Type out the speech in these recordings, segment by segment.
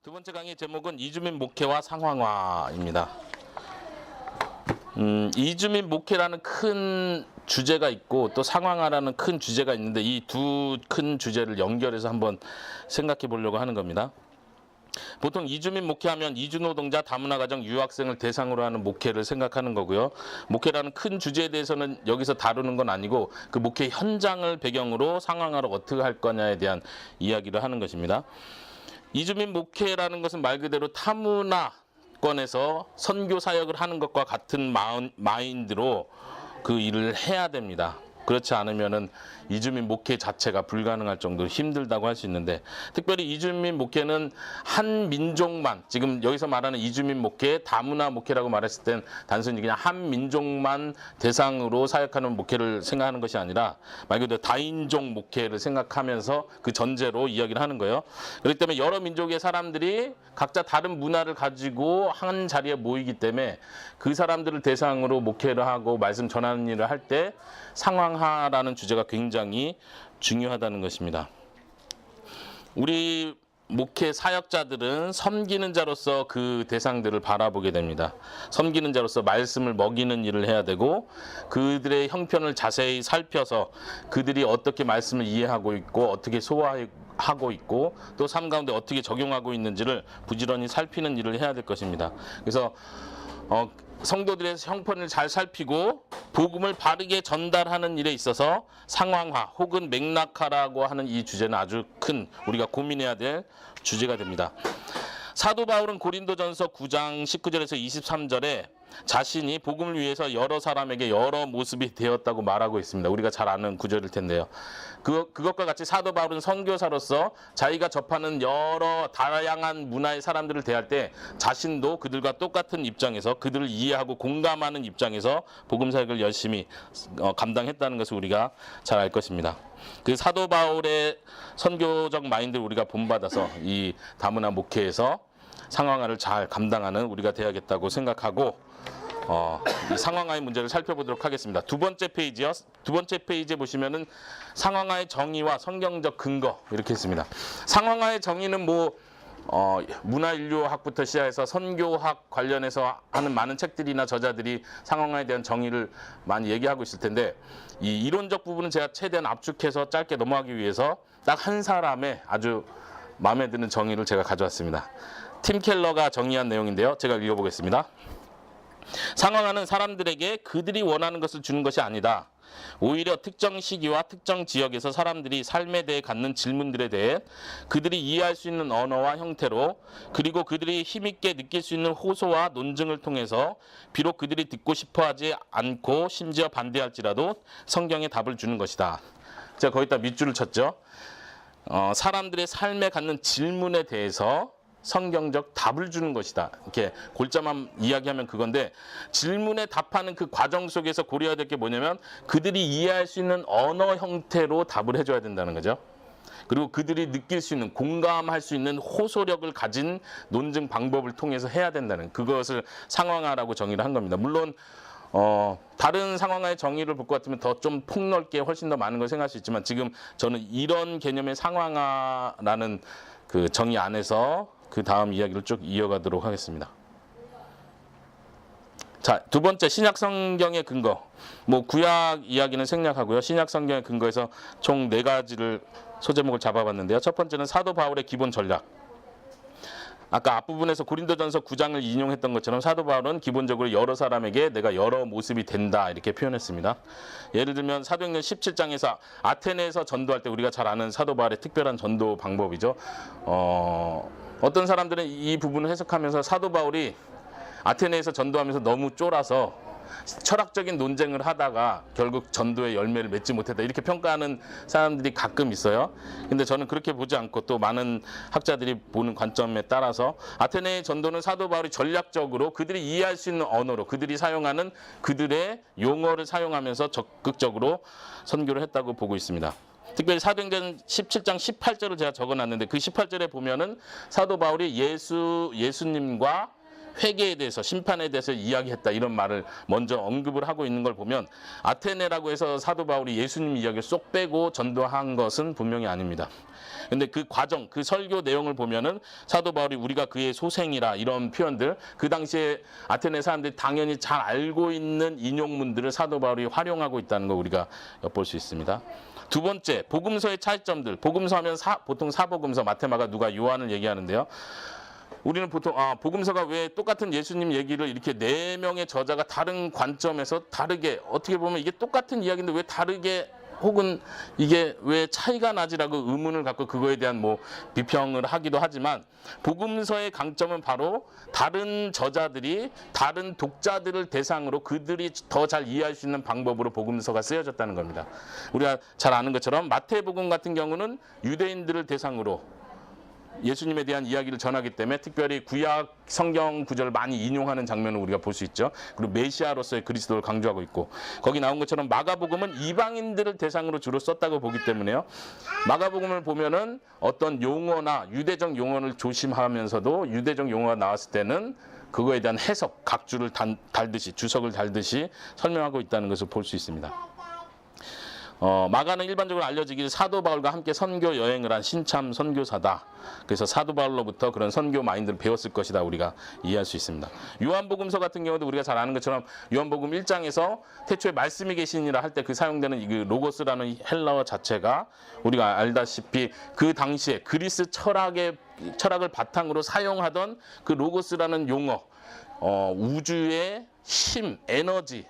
두 번째 강의 제목은 이주민 목회와 상황화입니다. 이주민 목회라는 큰 주제가 있고 또 상황화라는 큰 주제가 있는데 이 두 큰 주제를 연결해서 한번 생각해 보려고 하는 겁니다. 보통 이주민 목회하면 이주노동자, 다문화가정, 유학생을 대상으로 하는 목회를 생각하는 거고요. 목회라는 큰 주제에 대해서는 여기서 다루는 건 아니고 그 목회 현장을 배경으로 상황화를 어떻게 할 거냐에 대한 이야기를 하는 것입니다. 이주민 목회라는 것은 말 그대로 타문화권에서 선교 사역을 하는 것과 같은 마인드로 그 일을 해야 됩니다. 그렇지 않으면은 이주민 목회 자체가 불가능할 정도로 힘들다고 할 수 있는데, 특별히 이주민 목회는 한 민족만, 지금 여기서 말하는 이주민 목회, 다문화 목회라고 말했을 땐 단순히 그냥 한 민족만 대상으로 사역하는 목회를 생각하는 것이 아니라 말 그대로 다인종 목회를 생각하면서 그 전제로 이야기를 하는 거예요. 그렇기 때문에 여러 민족의 사람들이 각자 다른 문화를 가지고 한 자리에 모이기 때문에 그 사람들을 대상으로 목회를 하고 말씀 전하는 일을 할 때 상황화라는 주제가 굉장히 중요하다는 것입니다. 우리 목회 사역자들은 섬기는 자로서 그 대상들을 바라보게 됩니다. 섬기는 자로서 말씀을 먹이는 일을 해야 되고 그들의 형편을 자세히 살펴서 그들이 어떻게 말씀을 이해하고 있고 어떻게 소화하고 있고 또 삶 가운데 어떻게 적용하고 있는지를 부지런히 살피는 일을 해야 될 것입니다. 그래서 성도들의 형편을 잘 살피고 복음을 바르게 전달하는 일에 있어서 상황화 혹은 맥락화라고 하는 이 주제는 아주 큰 우리가 고민해야 될 주제가 됩니다. 사도 바울은 고린도전서 9장 19절에서 23절에 자신이 복음을 위해서 여러 사람에게 여러 모습이 되었다고 말하고 있습니다. 우리가 잘 아는 구절일 텐데요. 그것과 같이 사도 바울은 선교사로서 자기가 접하는 여러 다양한 문화의 사람들을 대할 때 자신도 그들과 똑같은 입장에서 그들을 이해하고 공감하는 입장에서 복음 사역을 열심히 감당했다는 것을 우리가 잘 알 것입니다. 그 사도 바울의 선교적 마인드를 우리가 본받아서 이 다문화 목회에서 상황화를 잘 감당하는 우리가 되어야겠다고 생각하고 이 상황화의 문제를 살펴보도록 하겠습니다. 두 번째 페이지요. 두 번째 페이지에 보시면은 상황화의 정의와 성경적 근거 이렇게 있습니다. 상황화의 정의는 문화인류학부터 시작해서 선교학 관련해서 하는 많은 책들이나 저자들이 상황화에 대한 정의를 많이 얘기하고 있을 텐데 이 이론적 부분은 제가 최대한 압축해서 짧게 넘어가기 위해서 딱 한 사람의 아주 마음에 드는 정의를 제가 가져왔습니다. 팀 켈러가 정의한 내용인데요. 제가 읽어보겠습니다. 상황화는 사람들에게 그들이 원하는 것을 주는 것이 아니다. 오히려 특정 시기와 특정 지역에서 사람들이 삶에 대해 갖는 질문들에 대해 그들이 이해할 수 있는 언어와 형태로 그리고 그들이 힘있게 느낄 수 있는 호소와 논증을 통해서 비록 그들이 듣고 싶어하지 않고 심지어 반대할지라도 성경의 답을 주는 것이다. 제가 거기다 밑줄을 쳤죠. 사람들의 삶에 갖는 질문에 대해서 성경적 답을 주는 것이다. 이렇게 골자만 이야기하면 그건데 질문에 답하는 그 과정 속에서 고려해야 될 게 뭐냐면 그들이 이해할 수 있는 언어 형태로 답을 해줘야 된다는 거죠. 그리고 그들이 느낄 수 있는 공감할 수 있는 호소력을 가진 논증 방법을 통해서 해야 된다는 그것을 상황화라고 정의를 한 겁니다. 물론 다른 상황화의 정의를 볼 것 같으면 더 좀 폭넓게 훨씬 더 많은 걸 생각할 수 있지만 지금 저는 이런 개념의 상황화라는 그 정의 안에서 그 다음 이야기를 쭉 이어가도록 하겠습니다. 자, 두 번째 신약 성경의 근거. 구약 이야기는 생략하고요. 신약 성경의 근거에서 총 4가지를 소제목을 잡아봤는데요. 첫 번째는 사도 바울의 기본 전략. 아까 앞부분에서 고린도전서 9장을 인용했던 것처럼 사도 바울은 기본적으로 여러 사람에게 내가 여러 모습이 된다 이렇게 표현했습니다. 예를 들면 사도행전 17장에서 아테네에서 전도할 때 우리가 잘 아는 사도 바울의 특별한 전도 방법이죠. 어떤 사람들은 이 부분을 해석하면서 사도 바울이 아테네에서 전도하면서 너무 쫄아서 철학적인 논쟁을 하다가 결국 전도의 열매를 맺지 못했다 이렇게 평가하는 사람들이 가끔 있어요. 근데 저는 그렇게 보지 않고 또 많은 학자들이 보는 관점에 따라서 아테네의 전도는 사도 바울이 전략적으로 그들이 이해할 수 있는 언어로 그들이 사용하는 그들의 용어를 사용하면서 적극적으로 선교를 했다고 보고 있습니다. 특별히 사도행전 17장 18절을 제가 적어놨는데 그 18절에 보면은 사도 바울이 예수님과 회개에 대해서 심판에 대해서 이야기했다 이런 말을 먼저 언급을 하고 있는 걸 보면 아테네라고 해서 사도 바울이 예수님 이야기를 쏙 빼고 전도한 것은 분명히 아닙니다. 근데 그 과정, 그 설교 내용을 보면은 사도 바울이 우리가 그의 소생이라 이런 표현들, 그 당시에 아테네 사람들이 당연히 잘 알고 있는 인용문들을 사도 바울이 활용하고 있다는 걸 우리가 엿볼 수 있습니다. 두 번째, 복음서의 차이점들. 복음서 하면 보통 사복음서, 마태마가, 누가, 요한을 얘기하는데요. 우리는 보통 복음서가 왜 똑같은 예수님 얘기를 이렇게 4명의 저자가 다른 관점에서 다르게, 어떻게 보면 이게 똑같은 이야기인데 왜 다르게 혹은 이게 왜 차이가 나지라고 의문을 갖고 그거에 대한 뭐 비평을 하기도 하지만, 복음서의 강점은 바로 다른 저자들이 다른 독자들을 대상으로 그들이 더 잘 이해할 수 있는 방법으로 복음서가 쓰여졌다는 겁니다. 우리가 잘 아는 것처럼 마태복음 같은 경우는 유대인들을 대상으로 예수님에 대한 이야기를 전하기 때문에 특별히 구약 성경 구절을 많이 인용하는 장면을 우리가 볼 수 있죠. 그리고 메시아로서의 그리스도를 강조하고 있고, 거기 나온 것처럼 마가복음은 이방인들을 대상으로 주로 썼다고 보기 때문에요. 마가복음을 보면은 어떤 용어나 유대적 용어를 조심하면서도 유대적 용어가 나왔을 때는 그거에 대한 해석, 각주를 달듯이, 주석을 달듯이 설명하고 있다는 것을 볼 수 있습니다. 마가는 일반적으로 알려지길 사도 바울과 함께 선교 여행을 한 신참 선교사다. 그래서 사도 바울로부터 그런 선교 마인드를 배웠을 것이다, 우리가 이해할 수 있습니다. 요한복음서 같은 경우도 우리가 잘 아는 것처럼 요한복음 1장에서 태초에 말씀이 계시니라 할 때 그 사용되는 이 로고스라는 헬라어 자체가 우리가 알다시피 그 당시에 그리스 철학을 바탕으로 사용하던 그 로고스라는 용어, 우주의 힘, 에너지,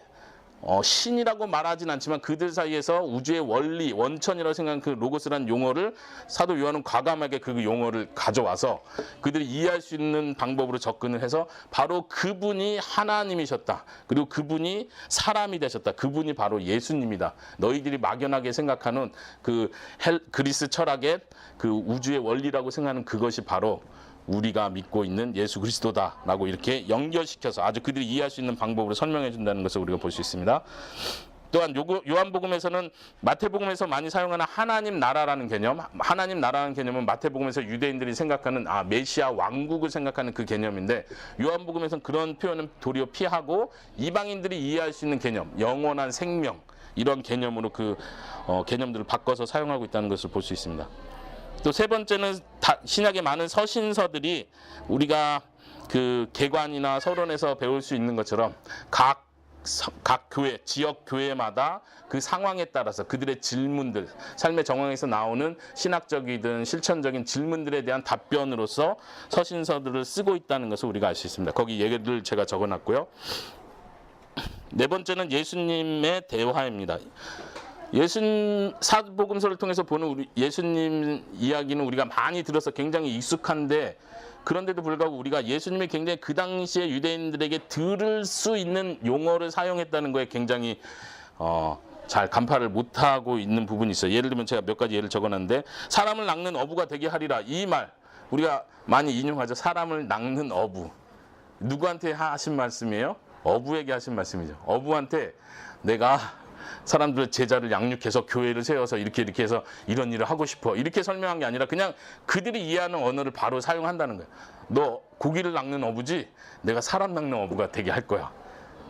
신이라고 말하진 않지만 그들 사이에서 우주의 원리, 원천이라고 생각하는 그 로고스라는 용어를 사도 요한은 과감하게 그 용어를 가져와서 그들이 이해할 수 있는 방법으로 접근을 해서 바로 그분이 하나님이셨다. 그리고 그분이 사람이 되셨다. 그분이 바로 예수님이다. 너희들이 막연하게 생각하는 그 그리스 철학의 그 우주의 원리라고 생각하는 그것이 바로 우리가 믿고 있는 예수 그리스도다라고 이렇게 연결시켜서 아주 그들이 이해할 수 있는 방법으로 설명해 준다는 것을 우리가 볼 수 있습니다. 또한 요한복음에서는 마태복음에서 많이 사용하는 하나님 나라라는 개념, 하나님 나라라는 개념은 마태복음에서 유대인들이 생각하는 메시아 왕국을 생각하는 그 개념인데, 요한복음에서는 그런 표현은 도리어 피하고 이방인들이 이해할 수 있는 개념, 영원한 생명, 이런 개념으로 그 개념들을 바꿔서 사용하고 있다는 것을 볼 수 있습니다. 또 세 번째는 신약의 많은 서신서들이 우리가 그 개관이나 서론에서 배울 수 있는 것처럼 각 교회, 지역 교회마다 그 상황에 따라서 그들의 질문들, 삶의 정황에서 나오는 신학적이든 실천적인 질문들에 대한 답변으로서 서신서들을 쓰고 있다는 것을 우리가 알 수 있습니다. 거기 얘기를 제가 적어놨고요. 네 번째는 예수님의 대화입니다. 사복음서를 통해서 보는 우리 예수님 이야기는 우리가 많이 들어서 굉장히 익숙한데, 그런데도 불구하고 우리가 예수님이 굉장히 그 당시에 유대인들에게 들을 수 있는 용어를 사용했다는 거에 굉장히 잘 간파를 못하고 있는 부분이 있어요. 예를 들면 제가 몇 가지 예를 적어놨는데, 사람을 낚는 어부가 되게 하리라, 이 말 우리가 많이 인용하죠. 사람을 낚는 어부, 누구한테 하신 말씀이에요? 어부에게 하신 말씀이죠. 어부한테 내가 사람들의 제자를 양육해서 교회를 세워서 이렇게 해서 이런 일을 하고 싶어, 이렇게 설명한 게 아니라 그냥 그들이 이해하는 언어를 바로 사용한다는 거예요. 너 고기를 낚는 어부지? 내가 사람 낚는 어부가 되게 할 거야.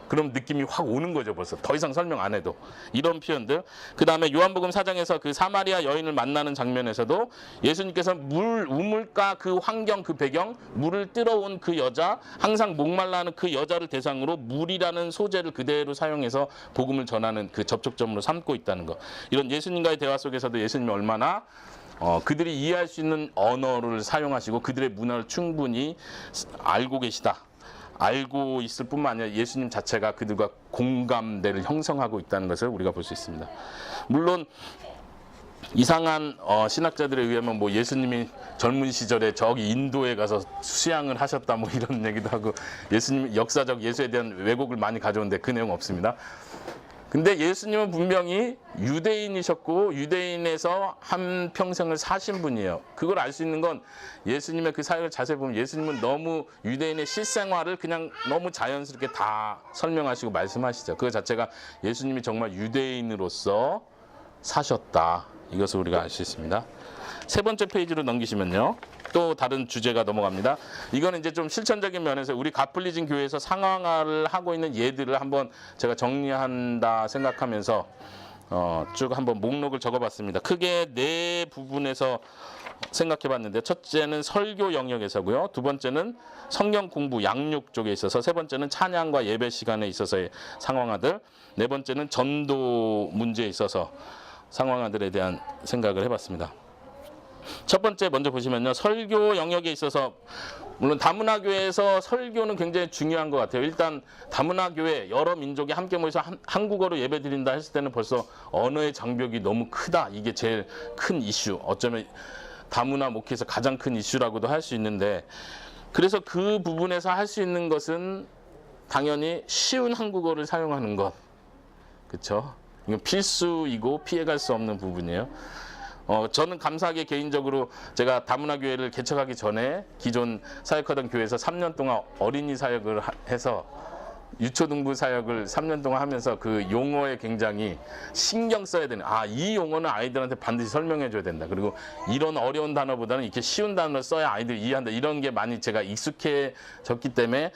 그럼 느낌이 확 오는 거죠. 벌써 더 이상 설명 안 해도. 이런 표현들. 그 다음에 요한복음 4장에서 그 사마리아 여인을 만나는 장면에서도 예수님께서 우물가 그 환경, 그 배경, 물을 뜨러온 그 여자, 항상 목말라하는 그 여자를 대상으로 물이라는 소재를 그대로 사용해서 복음을 전하는 그 접촉점으로 삼고 있다는 거. 이런 예수님과의 대화 속에서도 예수님이 얼마나 그들이 이해할 수 있는 언어를 사용하시고 그들의 문화를 충분히 알고 계시다, 알고 있을 뿐만 아니라 예수님 자체가 그들과 공감대를 형성하고 있다는 것을 우리가 볼 수 있습니다. 물론 이상한 신학자들에 의하면 뭐 예수님이 젊은 시절에 저기 인도에 가서 수양을 하셨다 뭐 이런 얘기도 하고, 예수님 역사적 예수에 대한 왜곡을 많이 가져오는데 그 내용 없습니다. 근데 예수님은 분명히 유대인이셨고 유대인에서 한 평생을 사신 분이에요. 그걸 알 수 있는 건 예수님의 그 사역을 자세히 보면 예수님은 너무 유대인의 실생활을 그냥 너무 자연스럽게 다 설명하시고 말씀하시죠. 그 자체가 예수님이 정말 유대인으로서 사셨다, 이것을 우리가 알 수 있습니다. 세 번째 페이지로 넘기시면요. 또 다른 주제가 넘어갑니다. 이거는 이제 좀 실천적인 면에서 우리 갓플리징 교회에서 상황화를 하고 있는 예들을 한번 제가 정리한다 생각하면서 쭉 한번 목록을 적어봤습니다. 크게 네 부분에서 생각해봤는데, 첫째는 설교 영역에서고요. 두 번째는 성경 공부 양육 쪽에 있어서, 세 번째는 찬양과 예배 시간에 있어서의 상황화들, 네 번째는 전도 문제에 있어서 상황화들에 대한 생각을 해봤습니다. 첫 번째 먼저 보시면요, 설교 영역에 있어서 물론 다문화 교회에서 설교는 굉장히 중요한 것 같아요. 일단 다문화 교회 여러 민족이 함께 모여서 한국어로 예배드린다 했을 때는 벌써 언어의 장벽이 너무 크다. 이게 제일 큰 이슈. 어쩌면 다문화 목회에서 가장 큰 이슈라고도 할 수 있는데, 그래서 그 부분에서 할 수 있는 것은 당연히 쉬운 한국어를 사용하는 것. 그렇죠? 이건 필수이고 피해갈 수 없는 부분이에요. 저는 감사하게 개인적으로 제가 다문화 교회를 개척하기 전에 기존 사역하던 교회에서 3년 동안 어린이 사역을 해서 유초등부 사역을 3년 동안 하면서 그 용어에 굉장히 신경 써야 되는, 이 용어는 아이들한테 반드시 설명해 줘야 된다. 그리고 이런 어려운 단어보다는 이렇게 쉬운 단어를 써야 아이들이 이해한다. 이런 게 많이 제가 익숙해졌기 때문에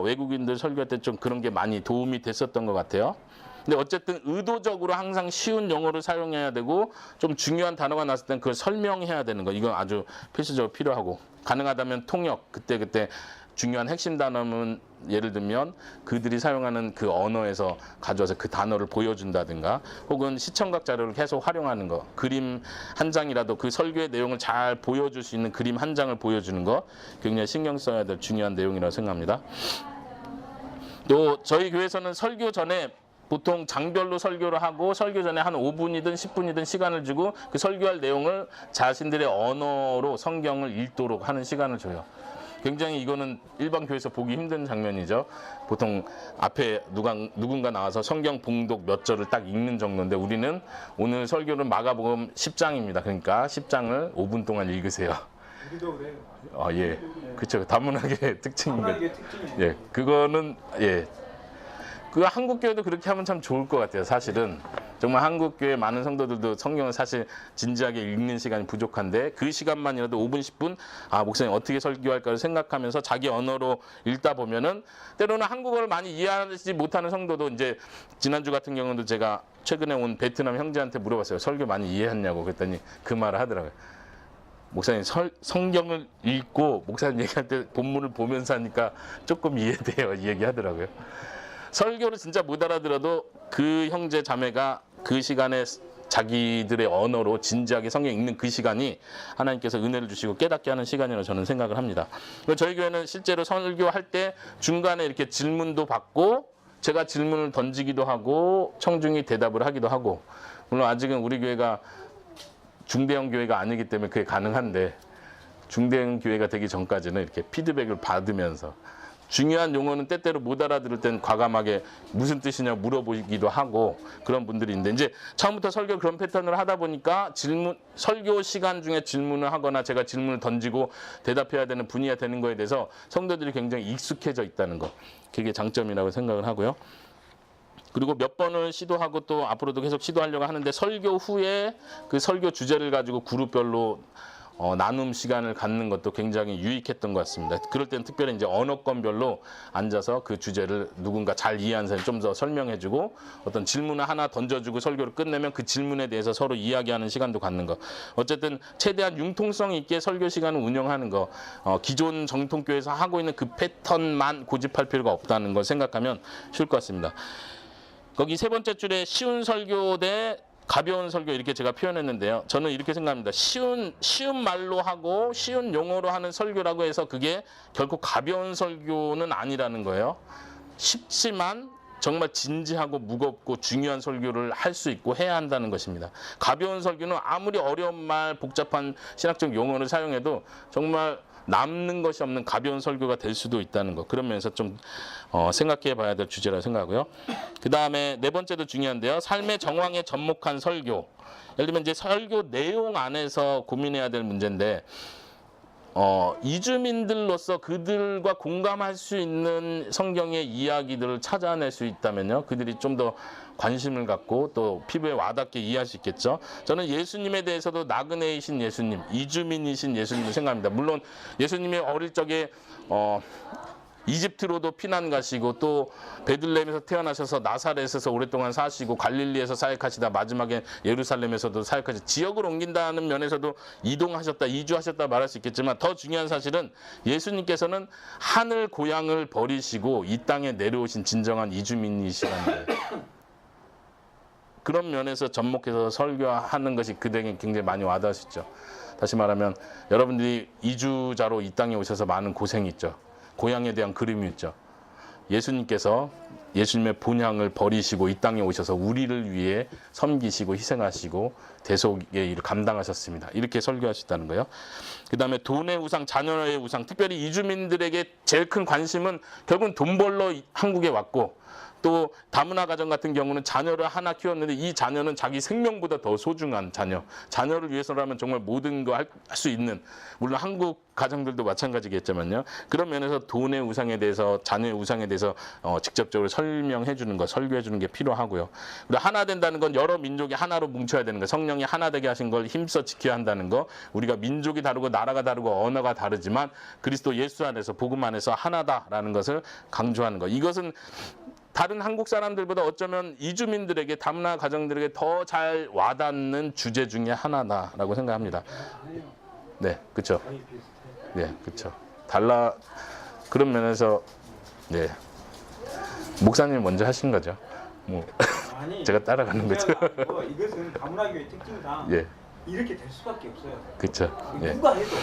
외국인들 설교할 때 좀 그런 게 많이 도움이 됐었던 것 같아요. 근데 어쨌든 의도적으로 항상 쉬운 용어를 사용해야 되고, 좀 중요한 단어가 나왔을 땐 그걸 설명해야 되는 거, 이건 아주 필수적으로 필요하고, 가능하다면 통역, 그때 중요한 핵심 단어는 예를 들면 그들이 사용하는 그 언어에서 가져와서 그 단어를 보여준다든가, 혹은 시청각 자료를 계속 활용하는 거, 그림 한 장이라도 그 설교의 내용을 잘 보여줄 수 있는 그림 한 장을 보여주는 거, 굉장히 신경 써야 될 중요한 내용이라고 생각합니다. 또 저희 교회에서는 설교 전에 보통 장별로 설교를 하고, 설교 전에 한 5분이든 10분이든 시간을 주고 그 설교할 내용을 자신들의 언어로 성경을 읽도록 하는 시간을 줘요. 굉장히 이거는 일반 교회에서 보기 힘든 장면이죠. 보통 앞에 누군가 나와서 성경 봉독 몇 절을 딱 읽는 정도인데, 우리는 오늘 설교는 마가복음 10장입니다. 그러니까 10장을 5분 동안 읽으세요. 우리도 그래요. 예. 그렇죠. 다문화계 특징입니다. 다문화계 특징이에요. 예. 그거는 그 한국 교회도 그렇게 하면 참 좋을 것 같아요. 사실은 정말 한국 교회 많은 성도들도 성경을 사실 진지하게 읽는 시간이 부족한데, 그 시간만이라도 5분 10분 목사님 어떻게 설교할까를 생각하면서 자기 언어로 읽다 보면은, 때로는 한국어를 많이 이해하지 못하는 성도도, 이제 지난주 같은 경우도 제가 최근에 온 베트남 형제한테 물어봤어요. 설교 많이 이해했냐고. 그랬더니 그 말을 하더라고요. 목사님 성경을 읽고 목사님 얘기할 때 본문을 보면서 하니까 조금 이해돼요. 이 얘기 하더라고요. 설교를 진짜 못 알아들어도 그 형제 자매가 그 시간에 자기들의 언어로 진지하게 성경 읽는 그 시간이 하나님께서 은혜를 주시고 깨닫게 하는 시간이라고 저는 생각을 합니다. 저희 교회는 실제로 설교할 때 중간에 이렇게 질문도 받고, 제가 질문을 던지기도 하고 청중이 대답을 하기도 하고, 물론 아직은 우리 교회가 중대형 교회가 아니기 때문에 그게 가능한데, 중대형 교회가 되기 전까지는 이렇게 피드백을 받으면서, 중요한 용어는 때때로 못 알아들을 땐 과감하게 무슨 뜻이냐 물어보기도 하고 그런 분들이 있는데, 이제 처음부터 설교 그런 패턴을 하다 보니까 설교 시간 중에 질문을 하거나 제가 질문을 던지고 대답해야 되는 분위기가 되는 거에 대해서 성도들이 굉장히 익숙해져 있다는 거, 그게 장점이라고 생각을 하고요. 그리고 몇 번을 시도하고 또 앞으로도 계속 시도하려고 하는데, 설교 후에 그 설교 주제를 가지고 그룹별로 나눔 시간을 갖는 것도 굉장히 유익했던 것 같습니다. 그럴 때는 특별히 이제 언어권별로 앉아서 그 주제를 누군가 잘 이해하는 사람이 좀 더 설명해주고, 어떤 질문을 하나 던져주고 설교를 끝내면 그 질문에 대해서 서로 이야기하는 시간도 갖는 거. 어쨌든 최대한 융통성 있게 설교 시간을 운영하는 거, 기존 정통교회에서 하고 있는 그 패턴만 고집할 필요가 없다는 걸 생각하면 쉬울 것 같습니다. 거기 세 번째 줄에 쉬운 설교 대 가벼운 설교, 이렇게 제가 표현했는데요. 저는 이렇게 생각합니다. 쉬운 말로 하고 쉬운 용어로 하는 설교라고 해서 그게 결코 가벼운 설교는 아니라는 거예요. 쉽지만 정말 진지하고 무겁고 중요한 설교를 할 수 있고 해야 한다는 것입니다. 가벼운 설교는 아무리 어려운 말, 복잡한 신학적 용어를 사용해도 정말 남는 것이 없는 가벼운 설교가 될 수도 있다는 거, 그런 면에서 좀 생각해 봐야 될 주제라고 생각하고요. 그 다음에 네 번째도 중요한데요. 삶의 정황에 접목한 설교. 예를 들면 이제 설교 내용 안에서 고민해야 될 문제인데, 이주민들로서 그들과 공감할 수 있는 성경의 이야기들을 찾아낼 수 있다면요, 그들이 좀 더 관심을 갖고 또 피부에 와닿게 이해할 수 있겠죠. 저는 예수님에 대해서도 나그네이신 예수님, 이주민이신 예수님을 생각합니다. 물론 예수님이 어릴 적에 이집트로도 피난 가시고 또 베들레헴에서 태어나셔서 나사렛에서 오랫동안 사시고 갈릴리에서 사역하시다 마지막에 예루살렘에서도 사역하시, 지역을 옮긴다는 면에서도 이동하셨다, 이주하셨다 말할 수 있겠지만, 더 중요한 사실은 예수님께서는 하늘 고향을 버리시고 이 땅에 내려오신 진정한 이주민이시라는 거예요. 그런 면에서 접목해서 설교하는 것이 그들에게 굉장히 많이 와닿으시죠. 다시 말하면 여러분들이 이주자로 이 땅에 오셔서 많은 고생이 있죠. 고향에 대한 그림이 있죠. 예수님께서 예수님의 본향을 버리시고 이 땅에 오셔서 우리를 위해 섬기시고 희생하시고 대속의 일을 감당하셨습니다. 이렇게 설교하셨다는 거예요. 그 다음에 돈의 우상, 자녀의 우상, 특별히 이주민들에게 제일 큰 관심은 결국은 돈 벌러 한국에 왔고, 또 다문화 가정 같은 경우는 자녀를 하나 키웠는데 이 자녀는 자기 생명보다 더 소중한 자녀. 자녀를 위해서라면 정말 모든 거 할 수 있는, 물론 한국 가정들도 마찬가지겠지만요. 그런 면에서 돈의 우상에 대해서, 자녀의 우상에 대해서 직접적으로 설명해 주는 거, 설교해 주는 게 필요하고요. 그리고 하나 된다는 건 여러 민족이 하나로 뭉쳐야 되는 거, 성령이 하나 되게 하신 걸 힘써 지켜야 한다는 거. 우리가 민족이 다르고 나라가 다르고 언어가 다르지만 그리스도 예수 안에서, 복음 안에서 하나다라는 것을 강조하는 거. 이것은 다른 한국 사람들보다 어쩌면 이주민들에게, 다문화 가정들에게 더 잘 와닿는 주제 중에 하나다라고 생각합니다. 네, 그렇죠. 네, 그렇죠. 그런 면에서 네, 목사님 먼저 하신 거죠. 뭐 아니, 제가 따라가는 거죠. 이것은 다문화교의 특징상 예, 이렇게 될 수밖에 없어요. 그렇죠. 예. 누가 해도.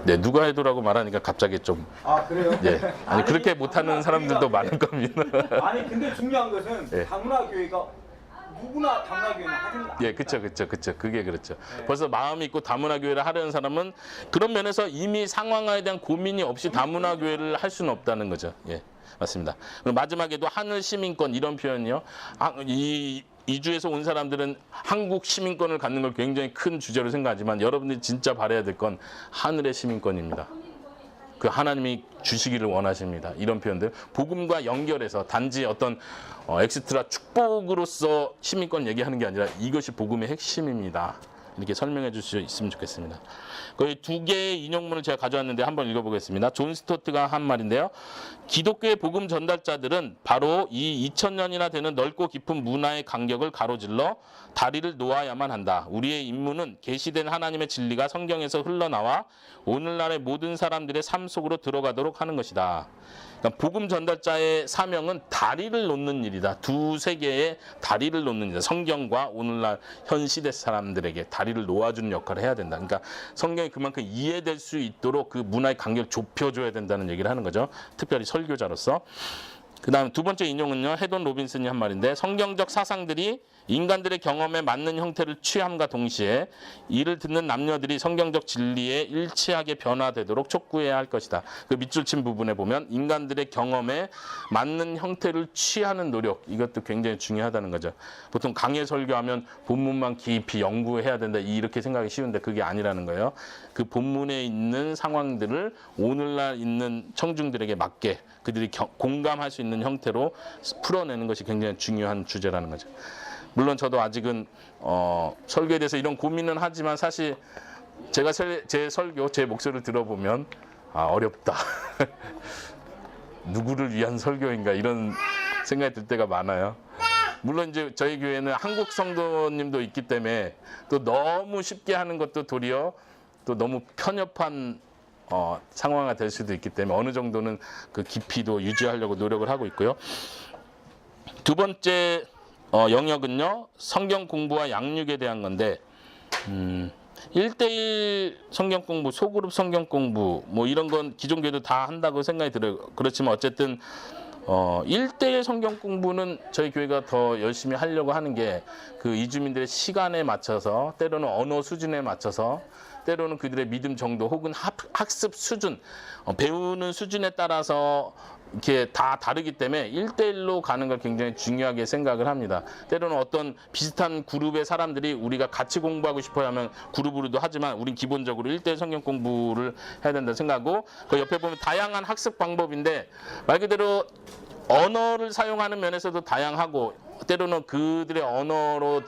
네, 누가 해도라고 말하니까 갑자기 좀. 아, 그래요? 예. 아니 그렇게 못하는 사람들도 많을 겁니다. 아니, 근데 중요한 것은 예. 다문화교회가 누구나 다문화교회는 하지는 않습니다. 예, 그렇죠. 그게 그렇죠. 네. 벌써 마음이 있고 다문화 교회를 하려는 사람은 그런 면에서 이미 상황화에 대한 고민이 없이 다문화 교회를 할 수는 없다는 거죠. 예, 맞습니다. 그리고 마지막에도 하늘 시민권, 이런 표현이요. 이주에서 온 사람들은 한국 시민권을 갖는 걸 굉장히 큰 주제로 생각하지만 여러분들이 진짜 바라야 될 건 하늘의 시민권입니다. 그 하나님이 주시기를 원하십니다. 이런 표현들 복음과 연결해서 단지 어떤 엑스트라 축복으로서 시민권 얘기하는 게 아니라 이것이 복음의 핵심입니다. 이렇게 설명해 줄 수 있으면 좋겠습니다. 거의 2개의 인용문을 제가 가져왔는데 한번 읽어보겠습니다. 존 스토트가 한 말인데요. 기독교의 복음 전달자들은 바로 이 2000년이나 되는 넓고 깊은 문화의 간격을 가로질러 다리를 놓아야만 한다. 우리의 임무는 계시된 하나님의 진리가 성경에서 흘러나와 오늘날의 모든 사람들의 삶 속으로 들어가도록 하는 것이다. 그러니까 복음 전달자의 사명은 다리를 놓는 일이다. 두 세계의 다리를 놓는 일이다. 성경과 오늘날 현 시대 사람들에게 다리를 놓아주는 역할을 해야 된다. 그러니까 성경이 그만큼 이해될 수 있도록 그 문화의 간격을 좁혀줘야 된다는 얘기를 하는 거죠. 특별히 설교자로서. 그 다음 두 번째 인용은요, 헤돈 로빈슨이 한 말인데, 성경적 사상들이 인간들의 경험에 맞는 형태를 취함과 동시에 이를 듣는 남녀들이 성경적 진리에 일치하게 변화되도록 촉구해야 할 것이다. 그 밑줄 친 부분에 보면 인간들의 경험에 맞는 형태를 취하는 노력, 이것도 굉장히 중요하다는 거죠. 보통 강해 설교하면 본문만 깊이 연구해야 된다, 이렇게 생각이 쉬운데 그게 아니라는 거예요. 그 본문에 있는 상황들을 오늘날 있는 청중들에게 맞게 그들이 공감할 수 있는 형태로 풀어내는 것이 굉장히 중요한 주제라는 거죠. 물론 저도 아직은 설교에 대해서 이런 고민은 하지만 사실 제가 제 설교, 제 목소리를 들어보면 어렵다. 누구를 위한 설교인가 이런 생각이 들 때가 많아요. 물론 이제 저희 교회는 한국 성도님도 있기 때문에 또 너무 쉽게 하는 것도 도리어 또 너무 편협한 상황이 될 수도 있기 때문에 어느 정도는 그 깊이도 유지하려고 노력을 하고 있고요. 두 번째 영역은요, 성경 공부와 양육에 대한 건데 1:1 성경 공부, 소그룹 성경 공부 뭐 이런 건 기존 교회도 다 한다고 생각이 들어요. 그렇지만 어쨌든 1:1 성경 공부는 저희 교회가 더 열심히 하려고 하는 게 그 이주민들의 시간에 맞춰서, 때로는 언어 수준에 맞춰서, 때로는 그들의 믿음 정도 혹은 학습 수준, 배우는 수준에 따라서 이렇게 다 다르기 때문에 1대1로 가는 걸 굉장히 중요하게 생각을 합니다. 때로는 어떤 비슷한 그룹의 사람들이 우리가 같이 공부하고 싶어 하면 그룹으로도 하지만 우린 기본적으로 1대1 성경 공부를 해야 된다고 생각하고, 그 옆에 보면 다양한 학습 방법인데 말 그대로 언어를 사용하는 면에서도 다양하고, 때로는 그들의 언어로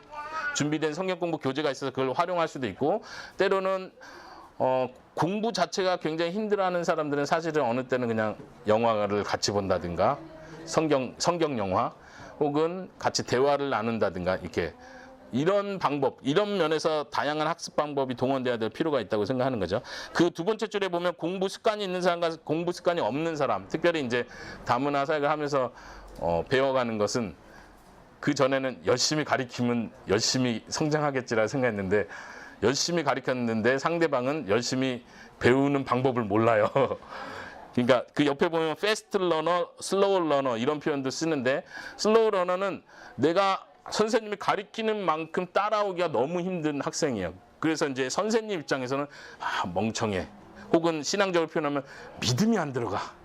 준비된 성경 공부 교재가 있어서 그걸 활용할 수도 있고, 때로는 공부 자체가 굉장히 힘들어하는 사람들은 사실은 어느 때는 그냥 영화를 같이 본다든가 성경 영화, 혹은 같이 대화를 나눈다든가, 이렇게 이런 방법, 이런 면에서 다양한 학습 방법이 동원돼야 될 필요가 있다고 생각하는 거죠. 그 두 번째 줄에 보면 공부 습관이 있는 사람과 공부 습관이 없는 사람, 특별히 이제 다문화 사역을 하면서 배워가는 것은, 그 전에는 열심히 가르치면 열심히 성장하겠지라 생각했는데, 열심히 가르쳤는데 상대방은 열심히 배우는 방법을 몰라요. 그러니까 그 옆에 보면 패스트 러너, 슬로우 러너 이런 표현도 쓰는데, 슬로우 러너는 내가 선생님이 가르치는 만큼 따라오기가 너무 힘든 학생이에요. 그래서 이제 선생님 입장에서는 멍청해, 혹은 신앙적으로 표현하면 믿음이 안 들어가,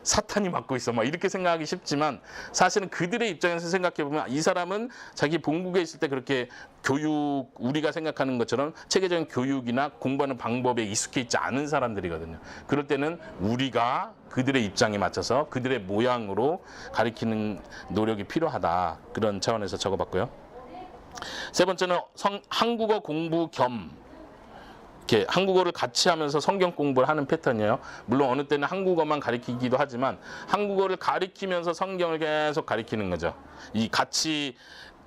사탄이 맡고 있어, 막 이렇게 생각하기 쉽지만, 사실은 그들의 입장에서 생각해 보면 이 사람은 자기 본국에 있을 때 그렇게 교육, 우리가 생각하는 것처럼 체계적인 교육이나 공부하는 방법에 익숙해 있지 않은 사람들이거든요. 그럴 때는 우리가 그들의 입장에 맞춰서 그들의 모양으로 가르치는 노력이 필요하다, 그런 차원에서 적어봤고요. 세 번째는 한국어 공부 겸 이렇게 한국어를 같이 하면서 성경 공부를 하는 패턴이에요. 물론 어느 때는 한국어만 가르치기도 하지만 한국어를 가르치면서 성경을 계속 가르치는 거죠. 이 같이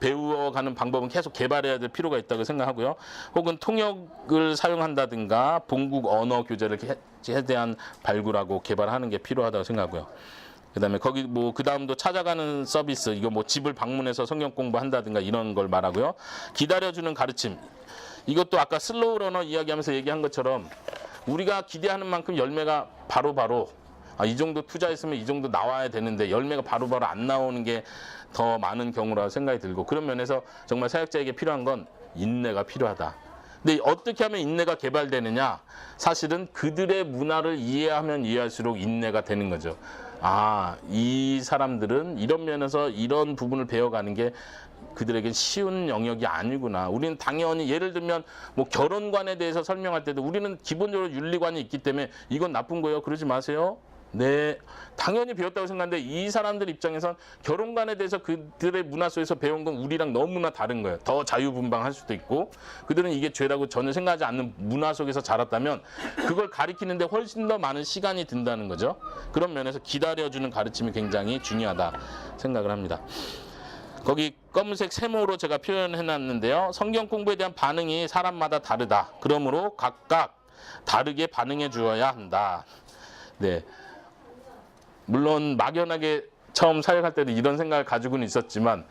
배워가는 방법은 계속 개발해야 될 필요가 있다고 생각하고요. 혹은 통역을 사용한다든가 본국 언어 교재를 최대한 발굴하고 개발하는 게 필요하다고 생각하고요. 그다음에 거기 뭐 그다음도 찾아가는 서비스, 이거 뭐 집을 방문해서 성경 공부한다든가 이런 걸 말하고요. 기다려주는 가르침, 이것도 아까 슬로우 러너 이야기하면서 얘기한 것처럼 우리가 기대하는 만큼 열매가 바로바로 이 정도 투자했으면 이 정도 나와야 되는데 열매가 바로바로 안 나오는 게 더 많은 경우라고 생각이 들고, 그런 면에서 정말 사역자에게 필요한 건 인내가 필요하다. 근데 어떻게 하면 인내가 개발되느냐? 사실은 그들의 문화를 이해하면 이해할수록 인내가 되는 거죠. 이 사람들은 이런 면에서 이런 부분을 배워가는 게 그들에게 쉬운 영역이 아니구나. 우리는 당연히 예를 들면 뭐 결혼관에 대해서 설명할 때도 우리는 기본적으로 윤리관이 있기 때문에 이건 나쁜 거예요, 그러지 마세요. 네, 당연히 배웠다고 생각하는데 이 사람들 입장에선 결혼관에 대해서 그들의 문화 속에서 배운 건 우리랑 너무나 다른 거예요. 더 자유분방할 수도 있고, 그들은 이게 죄라고 전혀 생각하지 않는 문화 속에서 자랐다면 그걸 가르치는데 훨씬 더 많은 시간이 든다는 거죠. 그런 면에서 기다려주는 가르침이 굉장히 중요하다 생각을 합니다. 거기 검은색 세모로 제가 표현해놨는데요. 성경 공부에 대한 반응이 사람마다 다르다. 그러므로 각각 다르게 반응해 주어야 한다. 네. 물론 막연하게 처음 사역할 때도 이런 생각을 가지고는 있었지만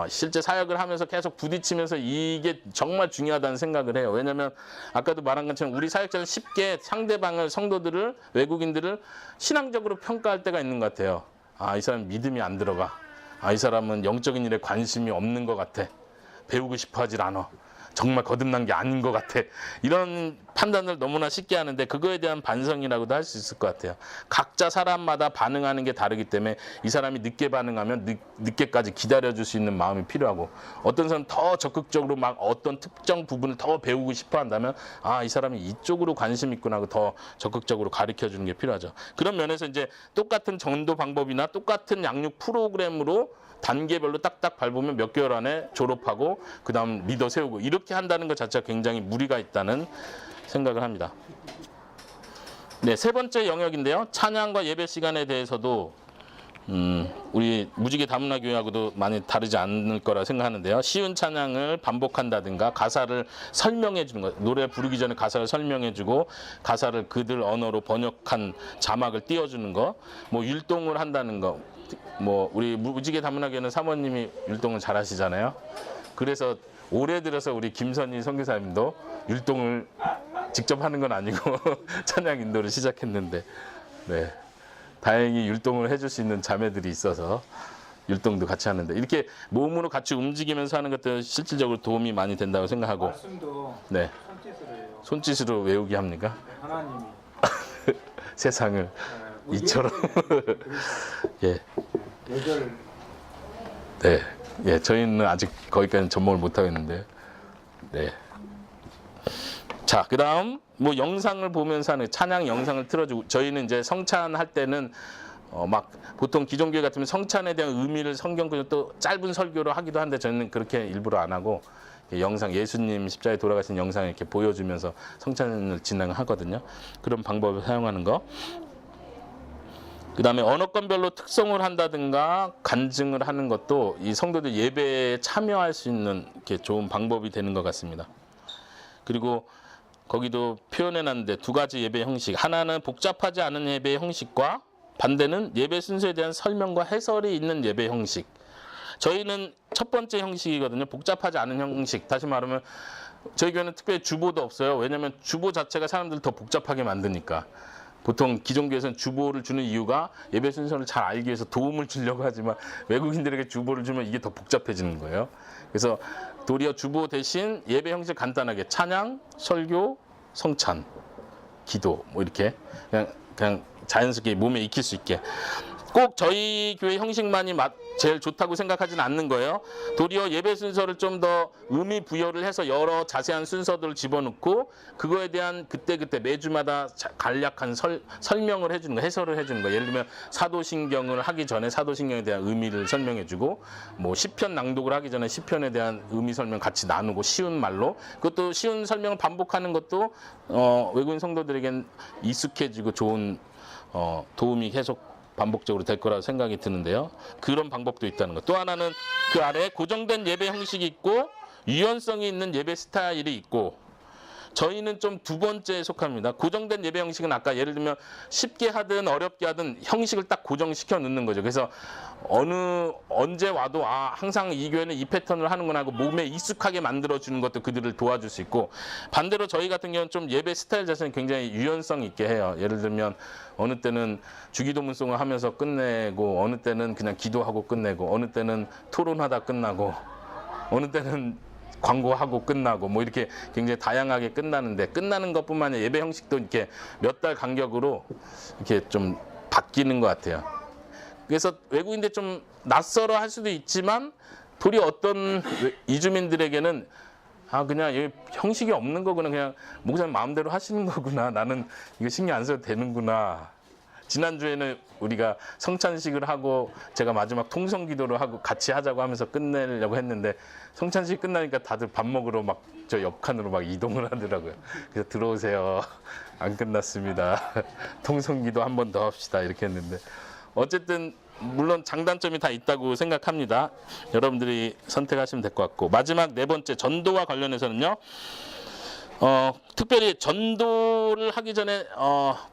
실제 사역을 하면서 계속 부딪히면서 이게 정말 중요하다는 생각을 해요. 왜냐하면 아까도 말한 것처럼 우리 사역자는 쉽게 상대방을, 성도들을, 외국인들을 신앙적으로 평가할 때가 있는 것 같아요. 이 사람 믿음이 안 들어가. 이 사람은 영적인 일에 관심이 없는 것 같아. 배우고 싶어 하질 않아. 정말 거듭난 게 아닌 것 같아. 이런 판단을 너무나 쉽게 하는데 그거에 대한 반성이라고도 할 수 있을 것 같아요. 각자 사람마다 반응하는 게 다르기 때문에 이 사람이 늦게 반응하면 늦게까지 기다려줄 수 있는 마음이 필요하고, 어떤 사람은 더 적극적으로 막 어떤 특정 부분을 더 배우고 싶어 한다면 이 사람이 이쪽으로 관심 있구나 하고 더 적극적으로 가르쳐주는 게 필요하죠. 그런 면에서 이제 똑같은 전도 방법이나 똑같은 양육 프로그램으로 단계별로 딱딱 밟으면 몇 개월 안에 졸업하고 그 다음 리더 세우고 이렇게 한다는 것 자체가 굉장히 무리가 있다는 생각을 합니다. 네, 세 번째 영역인데요. 찬양과 예배 시간에 대해서도 우리 무지개 다문화 교회하고도 많이 다르지 않을 거라 생각하는데요. 쉬운 찬양을 반복한다든가 가사를 설명해 주는 것, 노래 부르기 전에 가사를 설명해 주고 가사를 그들 언어로 번역한 자막을 띄워주는 거, 뭐 율동을 한다는 거, 뭐 우리 무지개 다문화 교회는 사모님이 율동을 잘 하시잖아요. 그래서 올해 들어서 우리 김선희 선교사님도 율동을 직접 하는 건 아니고 찬양 인도를 시작했는데, 네, 다행히 율동을 해줄 수 있는 자매들이 있어서 율동도 같이 하는데, 이렇게 몸으로 같이 움직이면서 하는 것도 실질적으로 도움이 많이 된다고 생각하고. 말씀도 네, 손짓으로 해요. 손짓으로 외우게 합니까? 하나님이 세상을. 이처럼. 예. 예절 네. 예, 저희는 아직 거기까지는 접목을 못 하겠는데. 네. 자, 그다음 뭐 영상을 보면서 하는 찬양 영상을 틀어주고 저희는 이제 성찬할 때는 막 보통 기존교회 같으면 성찬에 대한 의미를 성경 또 짧은 설교로 하기도 한데 저희는 그렇게 일부러 안 하고 영상 예수님 십자가에 돌아가신 영상을 이렇게 보여주면서 성찬을 진행하거든요. 그런 방법을 사용하는 거. 그다음에 언어권별로 특송을 한다든가 간증을 하는 것도 이 성도들 예배에 참여할 수 있는 이렇게 좋은 방법이 되는 것 같습니다. 그리고 거기도 표현해놨는데 두 가지 예배 형식. 하나는 복잡하지 않은 예배 형식과 반대는 예배 순서에 대한 설명과 해설이 있는 예배 형식. 저희는 첫 번째 형식이거든요. 복잡하지 않은 형식. 다시 말하면 저희 교회는 특별히 주보도 없어요. 왜냐하면 주보 자체가 사람들을 더 복잡하게 만드니까. 보통 기존 교회에서는 주보를 주는 이유가 예배 순서를 잘 알기 위해서 도움을 주려고 하지만 외국인들에게 주보를 주면 이게 더 복잡해지는 거예요. 그래서 도리어 주보 대신 예배 형식 간단하게 찬양, 설교, 성찬, 기도 뭐 이렇게 그냥 자연스럽게 몸에 익힐 수 있게. 꼭 저희 교회 형식만이 제일 좋다고 생각하지는 않는 거예요. 도리어 예배 순서를 좀 더 의미 부여를 해서 여러 자세한 순서들을 집어넣고 그거에 대한 그때그때 매주마다 간략한 설명을 해주는 거, 해설을 해주는 거. 예를 들면 사도신경을 하기 전에 사도신경에 대한 의미를 설명해주고 뭐 시편 낭독을 하기 전에 시편에 대한 의미 설명 같이 나누고 쉬운 말로. 그것도 쉬운 설명을 반복하는 것도 외국인 성도들에겐 익숙해지고 좋은 도움이 계속 반복적으로 될 거라고 생각이 드는데요. 그런 방법도 있다는 것. 또 하나는 그 아래에 고정된 예배 형식이 있고 유연성이 있는 예배 스타일이 있고 저희는 좀 두 번째에 속합니다. 고정된 예배 형식은 아까 예를 들면 쉽게 하든 어렵게 하든 형식을 딱 고정시켜 놓는 거죠. 그래서 언제 와도 항상 이 교회는 이 패턴을 하는구나 하고 몸에 익숙하게 만들어주는 것도 그들을 도와줄 수 있고 반대로 저희 같은 경우는 좀 예배 스타일 자체는 굉장히 유연성 있게 해요. 예를 들면 어느 때는 주기도문송을 하면서 끝내고 어느 때는 그냥 기도하고 끝내고 어느 때는 토론하다 끝나고 어느 때는 광고하고 끝나고 뭐 이렇게 굉장히 다양하게 끝나는데 끝나는 것뿐만 아니라 예배 형식도 이렇게 몇 달 간격으로 이렇게 좀 바뀌는 것 같아요. 그래서 외국인들 좀 낯설어 할 수도 있지만 도리 어떤 이주민들에게는 그냥 여기 형식이 없는 거구나. 그냥 목사님 마음대로 하시는 거구나. 나는 이거 신경 안 써도 되는구나. 지난주에는 우리가 성찬식을 하고 제가 마지막 통성기도를 하고 같이 하자고 하면서 끝내려고 했는데 성찬식 끝나니까 다들 밥 먹으러 막 저 옆칸으로 막 이동을 하더라고요. 그래서 들어오세요. 안 끝났습니다. 통성기도 한 번 더 합시다. 이렇게 했는데 어쨌든 물론 장단점이 다 있다고 생각합니다. 여러분들이 선택하시면 될 것 같고 마지막 네 번째 전도와 관련해서는요. 특별히 전도를 하기 전에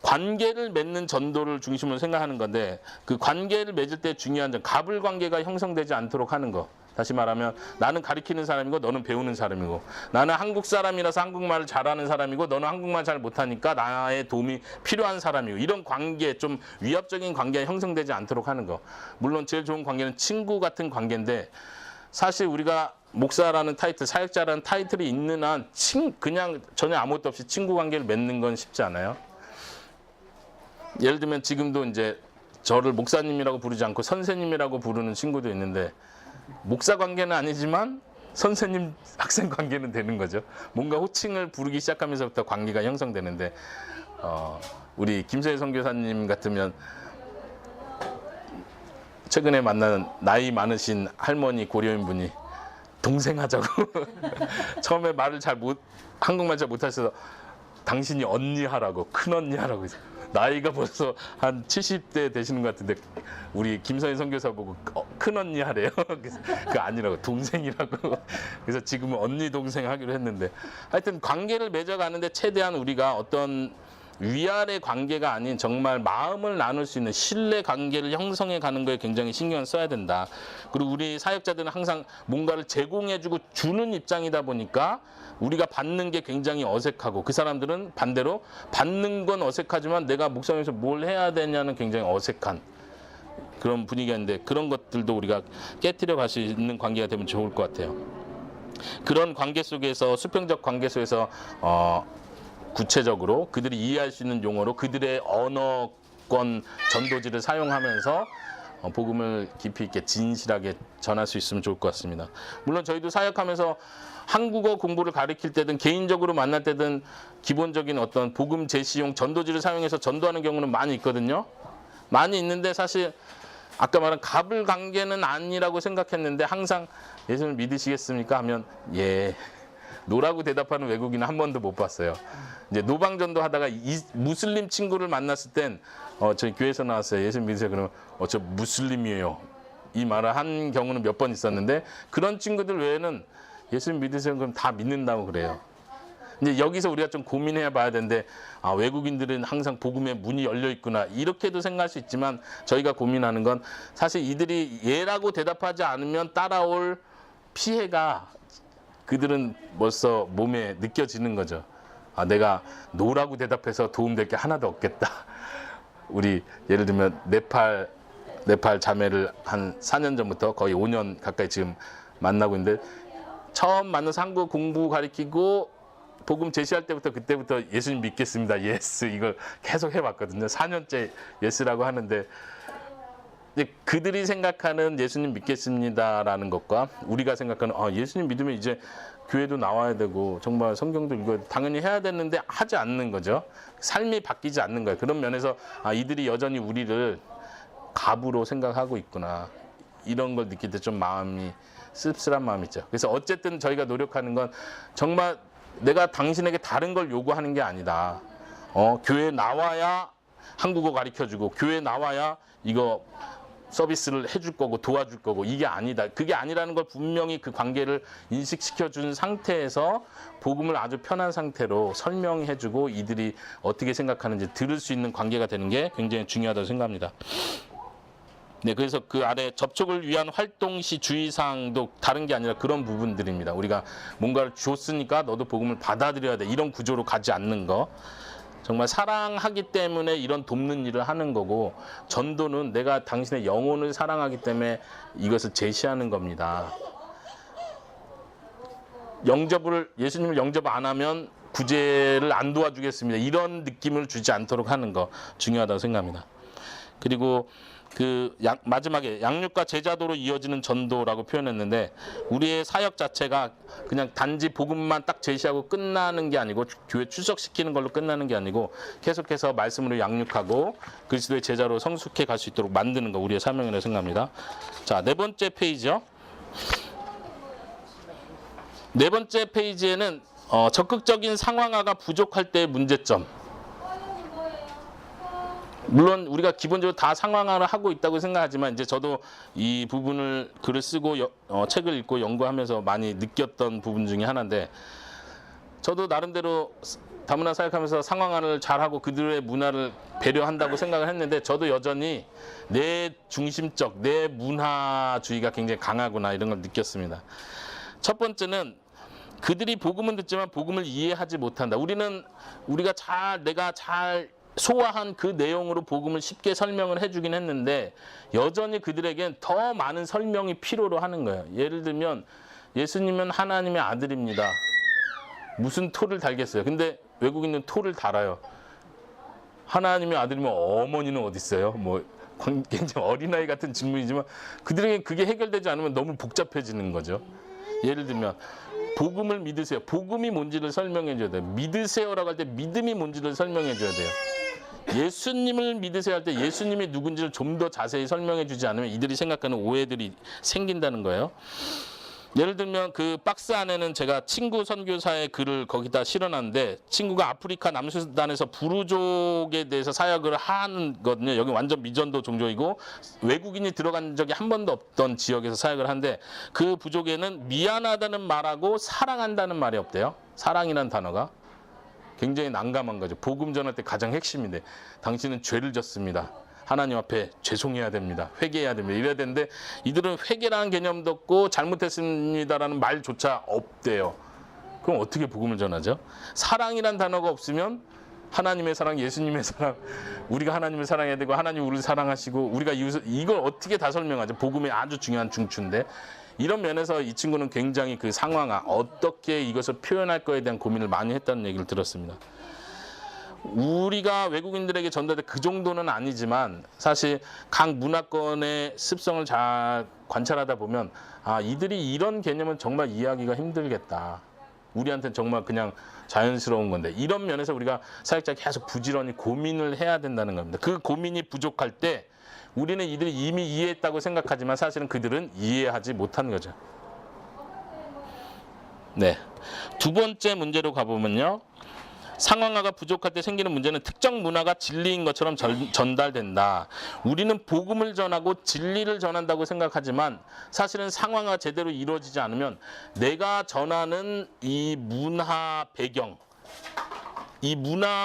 관계를 맺는 전도를 중심으로 생각하는 건데 그 관계를 맺을 때 중요한 점 갑을 관계가 형성되지 않도록 하는 거. 다시 말하면 나는 가르치는 사람이고 너는 배우는 사람이고 나는 한국 사람이라서 한국말을 잘하는 사람이고 너는 한국말 잘 못하니까 나의 도움이 필요한 사람이고 이런 관계 좀 위압적인 관계가 형성되지 않도록 하는 거. 물론 제일 좋은 관계는 친구 같은 관계인데 사실 우리가 목사라는 타이틀, 사역자라는 타이틀이 있는 한 그냥 전혀 아무것도 없이 친구 관계를 맺는 건 쉽지 않아요. 예를 들면 지금도 이제 저를 목사님이라고 부르지 않고 선생님이라고 부르는 친구도 있는데 목사 관계는 아니지만 선생님 학생 관계는 되는 거죠. 뭔가 호칭을 부르기 시작하면서부터 관계가 형성되는데 우리 김세희 선교사님 같으면 최근에 만난 나이 많으신 할머니 고려인 분이 동생 하자고 처음에 한국말 잘 못하셔서 당신이 언니 하라고 큰 언니 하라고 해서 나이가 벌써 한 70대 되시는 것 같은데 우리 김선희 선교사 보고 큰 언니 하래요. 그래서 그거 아니라고 동생이라고. 그래서 지금은 언니 동생 하기로 했는데 하여튼 관계를 맺어가는데 최대한 우리가 어떤 위아래 관계가 아닌 정말 마음을 나눌 수 있는 신뢰 관계를 형성해 가는 거에 굉장히 신경을 써야 된다. 그리고 우리 사역자들은 항상 뭔가를 제공해주고 주는 입장이다 보니까 우리가 받는 게 굉장히 어색하고 그 사람들은 반대로 받는 건 어색하지만 내가 목사님에서 뭘 해야 되냐는 굉장히 어색한 그런 분위기인데 그런 것들도 우리가 깨트려 갈 수 있는 관계가 되면 좋을 것 같아요. 그런 관계 속에서 수평적 관계 속에서 구체적으로 그들이 이해할 수 있는 용어로 그들의 언어 주권 전도지를 사용하면서 복음을 깊이 있게 진실하게 전할 수 있으면 좋을 것 같습니다. 물론 저희도 사역하면서 한국어 공부를 가르칠 때든 개인적으로 만날 때든 기본적인 어떤 복음 제시용 전도지를 사용해서 전도하는 경우는 많이 있거든요. 많이 있는데 사실 아까 말한 갑을 관계는 아니라고 생각했는데 항상 예수님을 믿으시겠습니까? 하면 예. 노라고 대답하는 외국인은 한 번도 못 봤어요. 이제 노방전도 하다가 무슬림 친구를 만났을 땐 저희 교회에서 나왔어요. 예수님 믿으세요. 그러면 저 무슬림이에요. 이 말을 한 경우는 몇 번 있었는데 그런 친구들 외에는 예수님 믿으세요. 그럼 다 믿는다고 그래요. 이제 여기서 우리가 좀 고민해 봐야 되는데 외국인들은 항상 복음의 문이 열려 있구나 이렇게도 생각할 수 있지만 저희가 고민하는 건 사실 이들이 예라고 대답하지 않으면 따라올 피해가 그들은 벌써 몸에 느껴지는 거죠. 내가 노라고 대답해서 도움될 게 하나도 없겠다. 우리 예를 들면 네팔 자매를 한 4년 전부터 거의 5년 가까이 지금 만나고 있는데 처음 만나서 한국어 공부 가르치고 복음 제시할 때부터 그때부터 예수님 믿겠습니다. 예스 이걸 계속 해봤거든요. 4년째 예스라고 하는데 그들이 생각하는 예수님 믿겠습니다라는 것과 우리가 생각하는 예수님 믿으면 이제 교회도 나와야 되고 정말 성경도 읽어야 당연히 해야 되는데 하지 않는 거죠. 삶이 바뀌지 않는 거예요. 그런 면에서 이들이 여전히 우리를 갑으로 생각하고 있구나. 이런 걸 느낄 때 좀 마음이 씁쓸한 마음이 있죠. 그래서 어쨌든 저희가 노력하는 건 정말 내가 당신에게 다른 걸 요구하는 게 아니다. 교회에 나와야 한국어 가르쳐주고 교회에 나와야 이거 서비스를 해줄 거고 도와줄 거고 이게 아니다. 그게 아니라는 걸 분명히 그 관계를 인식시켜준 상태에서 복음을 아주 편한 상태로 설명해주고 이들이 어떻게 생각하는지 들을 수 있는 관계가 되는 게 굉장히 중요하다고 생각합니다. 네, 그래서 그 아래 접촉을 위한 활동 시 주의사항도 다른 게 아니라 그런 부분들입니다. 우리가 뭔가를 줬으니까 너도 복음을 받아들여야 돼. 이런 구조로 가지 않는 거. 정말 사랑하기 때문에 이런 돕는 일을 하는 거고 전도는 내가 당신의 영혼을 사랑하기 때문에 이것을 제시하는 겁니다. 예수님을 영접 안 하면 구제를 안 도와주겠습니다. 이런 느낌을 주지 않도록 하는 거 중요하다고 생각합니다. 그리고 마지막에 양육과 제자도로 이어지는 전도라고 표현했는데 우리의 사역 자체가 그냥 단지 복음만 딱 제시하고 끝나는 게 아니고 교회 출석시키는 걸로 끝나는 게 아니고 계속해서 말씀으로 양육하고 그리스도의 제자로 성숙해 갈 수 있도록 만드는 거 우리의 사명이라고 생각합니다. 자, 네 번째 페이지요. 네 번째 페이지에는 적극적인 상황화가 부족할 때의 문제점. 물론 우리가 기본적으로 다 상황화를 하고 있다고 생각하지만 이제 저도 이 부분을 글을 쓰고 책을 읽고 연구하면서 많이 느꼈던 부분 중에 하나인데 저도 나름대로 다문화 사역하면서 상황화를 잘하고 그들의 문화를 배려한다고 생각을 했는데 저도 여전히 내 중심적, 내 문화주의가 굉장히 강하구나 이런 걸 느꼈습니다. 첫 번째는 그들이 복음은 듣지만 복음을 이해하지 못한다. 내가 잘 소화한 그 내용으로 복음을 쉽게 설명을 해주긴 했는데 여전히 그들에겐 더 많은 설명이 필요로 하는 거예요. 예를 들면 예수님은 하나님의 아들입니다. 무슨 토를 달겠어요? 근데 외국인은 토를 달아요. 하나님의 아들이면 어머니는 어디 있어요? 굉장히 어린아이 같은 질문이지만 그들에게 그게 해결되지 않으면 너무 복잡해지는 거죠. 예를 들면 복음을 믿으세요. 복음이 뭔지를 설명해 줘야 돼요. 믿으세요라고 할 때 믿음이 뭔지를 설명해 줘야 돼요. 예수님을 믿으세요 할 때 예수님이 누군지를 좀 더 자세히 설명해 주지 않으면 이들이 생각하는 오해들이 생긴다는 거예요. 예를 들면 그 박스 안에는 제가 친구 선교사의 글을 거기다 실어놨는데 친구가 아프리카 남수단에서 부르족에 대해서 사역을 하거든요. 여기 완전 미전도 종족이고 외국인이 들어간 적이 한 번도 없던 지역에서 사역을 하는데 그 부족에는 미안하다는 말하고 사랑한다는 말이 없대요. 사랑이라는 단어가. 굉장히 난감한 거죠. 복음 전할 때 가장 핵심인데 당신은 죄를 졌습니다. 하나님 앞에 죄송해야 됩니다. 회개해야 됩니다. 이래야 되는데 이들은 회개라는 개념도 없고 잘못했습니다라는 말조차 없대요. 그럼 어떻게 복음을 전하죠? 사랑이란 단어가 없으면 하나님의 사랑, 예수님의 사랑, 우리가 하나님을 사랑해야 되고 하나님 우리를 사랑하시고 우리가 이걸 어떻게 다 설명하죠? 복음의 아주 중요한 중추인데 이런 면에서 이 친구는 굉장히 그 상황화, 어떻게 이것을 표현할 거에 대한 고민을 많이 했다는 얘기를 들었습니다. 우리가 외국인들에게 전달된 그 정도는 아니지만 사실 각 문화권의 습성을 잘 관찰하다 보면 아, 이들이 이런 개념은 정말 이해하기가 힘들겠다. 우리한테는 정말 그냥 자연스러운 건데 이런 면에서 우리가 사역자 계속 부지런히 고민을 해야 된다는 겁니다. 그 고민이 부족할 때 우리는 이들이 이미 이해했다고 생각하지만 사실은 그들은 이해하지 못하는 거죠. 네. 두 번째 문제로 가보면요. 상황화가 부족할 때 생기는 문제는 특정 문화가 진리인 것처럼 전달된다. 우리는 복음을 전하고 진리를 전한다고 생각하지만 사실은 상황화가 제대로 이루어지지 않으면 내가 전하는 이 문화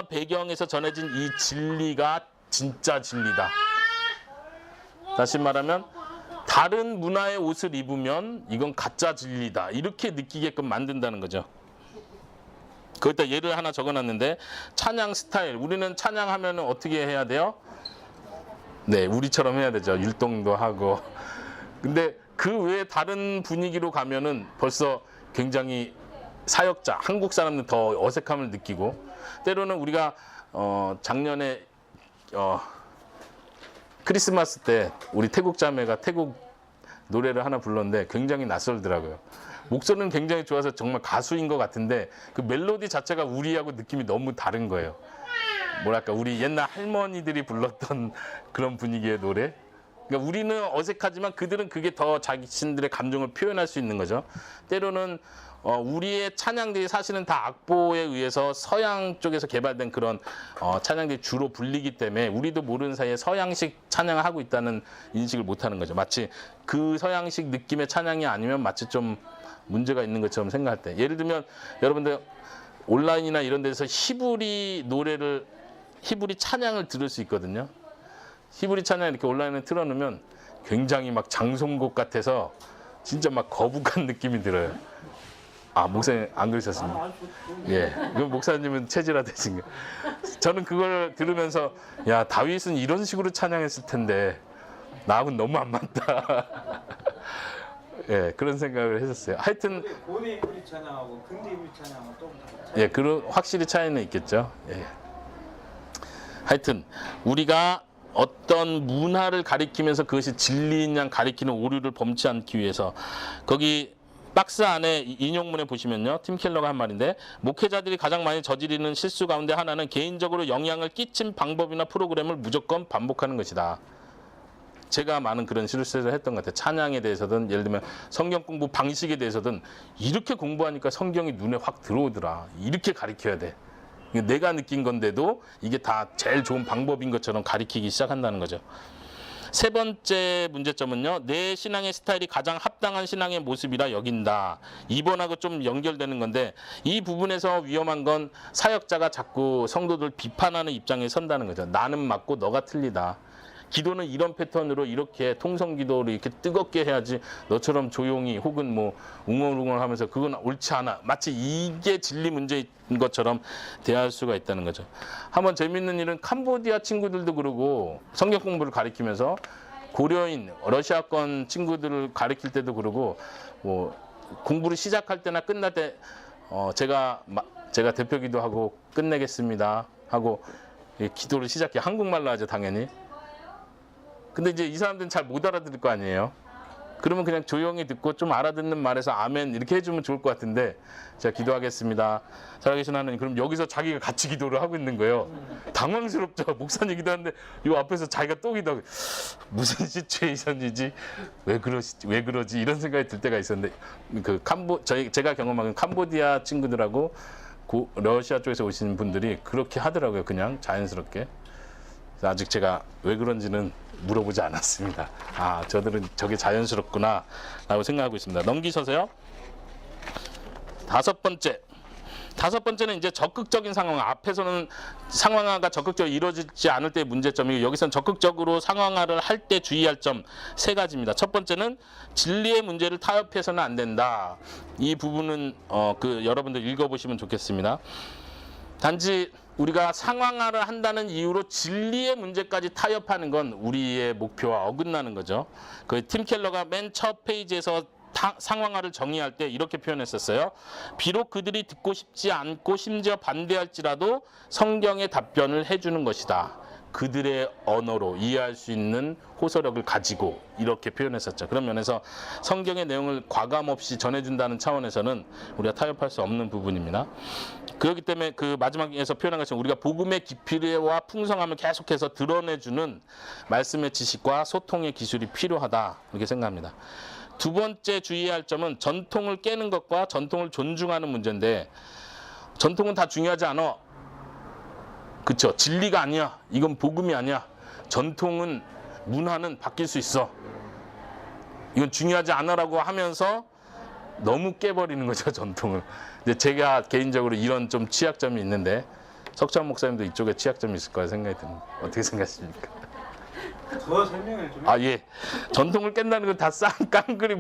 배경에서 전해진 이 진리가 진짜 진리다. 다시 말하면 다른 문화의 옷을 입으면 이건 가짜 진리다. 이렇게 느끼게끔 만든다는 거죠. 거기다 예를 하나 적어놨는데 찬양 스타일. 우리는 찬양하면 어떻게 해야 돼요? 네, 우리처럼 해야 되죠. 율동도 하고. 근데 그 외에 다른 분위기로 가면은 벌써 굉장히 사역자, 한국 사람들 더 어색함을 느끼고 때로는 우리가 작년에 크리스마스 때 우리 태국 자매가 태국 노래를 하나 불렀는데 굉장히 낯설더라고요. 목소리는 굉장히 좋아서 정말 가수인 것 같은데 그 멜로디 자체가 우리하고 느낌이 너무 다른 거예요. 뭐랄까 우리 옛날 할머니들이 불렀던 그런 분위기의 노래. 그러니까 우리는 어색하지만 그들은 그게 더 자신들의 감정을 표현할 수 있는 거죠. 때로는 우리의 찬양들이 사실은 다 악보에 의해서 서양 쪽에서 개발된 그런 찬양들이 주로 불리기 때문에 우리도 모르는 사이에 서양식 찬양을 하고 있다는 인식을 못하는 거죠. 마치 그 서양식 느낌의 찬양이 아니면 마치 좀 문제가 있는 것처럼 생각할 때, 예를 들면 여러분들 온라인이나 이런 데서 히브리 찬양을 들을 수 있거든요. 히브리 찬양 이렇게 온라인에 틀어놓으면 굉장히 막 장송곡 같아서 진짜 막 거북한 느낌이 들어요. 아, 목사님 안 그러셨습니까? 예, 그 목사님은 체질화되신 거. 저는 그걸 들으면서 야, 다윗은 이런 식으로 찬양했을 텐데 나하고는 너무 안 맞다. 예, 그런 생각을 했었어요. 하여튼 고대 히브리 찬양하고 근대 히브리 찬양은 또 다르죠. 예, 그런 확실히 차이는 있겠죠. 예. 하여튼 우리가 어떤 문화를 가리키면서 그것이 진리인 양 가리키는 오류를 범치 않기 위해서 거기 박스 안에 인용문에 보시면요. 팀 켈러가 한 말인데 목회자들이 가장 많이 저지르는 실수 가운데 하나는 개인적으로 영향을 끼친 방법이나 프로그램을 무조건 반복하는 것이다. 제가 많은 그런 실수를 했던 것 같아요. 찬양에 대해서든 예를 들면 성경 공부 방식에 대해서든 이렇게 공부하니까 성경이 눈에 확 들어오더라. 이렇게 가리켜야 돼. 내가 느낀 건데도 이게 다 제일 좋은 방법인 것처럼 가리키기 시작한다는 거죠. 세 번째 문제점은요. 내 신앙의 스타일이 가장 합당한 신앙의 모습이라 여긴다. 2번하고 좀 연결되는 건데 이 부분에서 위험한 건 사역자가 자꾸 성도들 비판하는 입장에 선다는 거죠. 나는 맞고 너가 틀리다. 기도는 이런 패턴으로 이렇게 통성기도를 이렇게 뜨겁게 해야지 너처럼 조용히 혹은 뭐 웅얼웅얼 하면서 그건 옳지 않아. 마치 이게 진리 문제인 것처럼 대할 수가 있다는 거죠. 한번 재밌는 일은 캄보디아 친구들도 그러고 성경 공부를 가리키면서 고려인 러시아권 친구들을 가리킬 때도 그러고 뭐 공부를 시작할 때나 끝날 때 제가 대표 기도하고 끝내겠습니다 하고 기도를 시작해. 한국말로 하죠 당연히. 근데 이제 이 사람들은 잘 못 알아들을 거 아니에요. 그러면 그냥 조용히 듣고 좀 알아듣는 말에서 아멘 이렇게 해주면 좋을 것 같은데 제가 기도하겠습니다. 살아계신 하나님. 그럼 여기서 자기가 같이 기도를 하고 있는 거예요. 당황스럽죠. 목사님 기도하는데 이 앞에서 자기가 또 기도하고 무슨 시츄에이션이지? 왜 그러지? 이런 생각이 들 때가 있었는데 제가 경험한 캄보디아 친구들하고 러시아 쪽에서 오신 분들이 그렇게 하더라고요. 그냥 자연스럽게. 아직 제가 왜 그런지는 물어보지 않았습니다. 아, 저들은 저게 자연스럽구나 라고 생각하고 있습니다. 넘기셔서요. 다섯 번째는 이제 적극적인 상황화. 앞에서는 상황화가 적극적으로 이루어지지 않을 때의 문제점이고 여기서는 적극적으로 상황화를 할 때 주의할 점 세 가지입니다. 첫 번째는 진리의 문제를 타협해서는 안 된다. 이 부분은 여러분들 읽어보시면 좋겠습니다. 단지 우리가 상황화를 한다는 이유로 진리의 문제까지 타협하는 건 우리의 목표와 어긋나는 거죠. 그 팀 켈러가 맨 첫 페이지에서 상황화를 정의할 때 이렇게 표현했었어요. 비록 그들이 듣고 싶지 않고 심지어 반대할지라도 성경의 답변을 해주는 것이다. 그들의 언어로 이해할 수 있는 호소력을 가지고 이렇게 표현했었죠. 그런 면에서 성경의 내용을 과감 없이 전해준다는 차원에서는 우리가 타협할 수 없는 부분입니다. 그렇기 때문에 그 마지막에서 표현한 것처럼 우리가 복음의 깊이와 풍성함을 계속해서 드러내주는 말씀의 지식과 소통의 기술이 필요하다 이렇게 생각합니다. 두 번째 주의해야 할 점은 전통을 깨는 것과 전통을 존중하는 문제인데, 전통은 다 중요하지 않아. 그쵸? 진리가 아니야. 이건 복음이 아니야. 전통은, 문화는 바뀔 수 있어. 이건 중요하지 않아라고 하면서 너무 깨버리는 거죠, 전통을. 근데 제가 개인적으로 이런 좀 취약점이 있는데, 석찬 목사님도 이쪽에 취약점이 있을 거라 생각이 듭니다. 어떻게 생각하십니까? 더 설명을 좀 아, 예. 전통을 깬다는 건 다 깡그리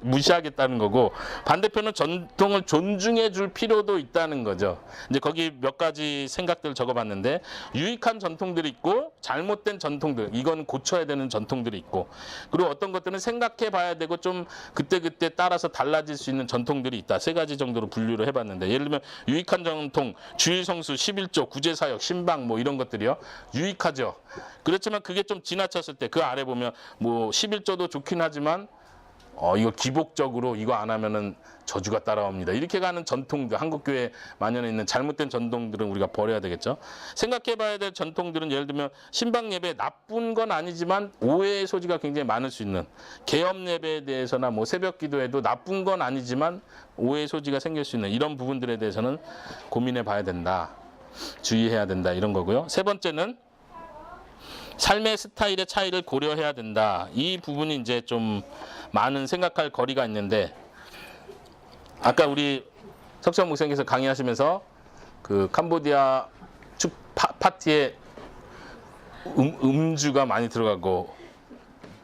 무시하겠다는 거고, 반대편은 전통을 존중해 줄 필요도 있다는 거죠. 이제 거기 몇 가지 생각들을 적어봤는데, 유익한 전통들이 있고, 잘못된 전통들, 이건 고쳐야 되는 전통들이 있고, 그리고 어떤 것들은 생각해 봐야 되고, 좀 그때그때 따라서 달라질 수 있는 전통들이 있다. 세 가지 정도로 분류를 해봤는데, 예를 들면, 유익한 전통, 주일성수, 11조, 구제사역, 신방, 뭐 이런 것들이요. 유익하죠. 그렇지만 그게 좀 지나쳤을 때 그 아래 보면 뭐 11조도 좋긴 하지만 이거 기복적으로 이거 안 하면은 저주가 따라옵니다. 이렇게 가는 전통들, 한국교회 만연해 있는 잘못된 전통들은 우리가 버려야 되겠죠. 생각해봐야 될 전통들은 예를 들면 신방 예배 나쁜 건 아니지만 오해의 소지가 굉장히 많을 수 있는, 개업 예배에 대해서나 뭐 새벽 기도에도 나쁜 건 아니지만 오해의 소지가 생길 수 있는 이런 부분들에 대해서는 고민해봐야 된다. 주의해야 된다. 이런 거고요. 세 번째는 삶의 스타일의 차이를 고려해야 된다. 이 부분이 이제 좀 많은 생각할 거리가 있는데, 아까 우리 석찬 목사님께서 강의하시면서 그 캄보디아 축 파티에 음주가 많이 들어가고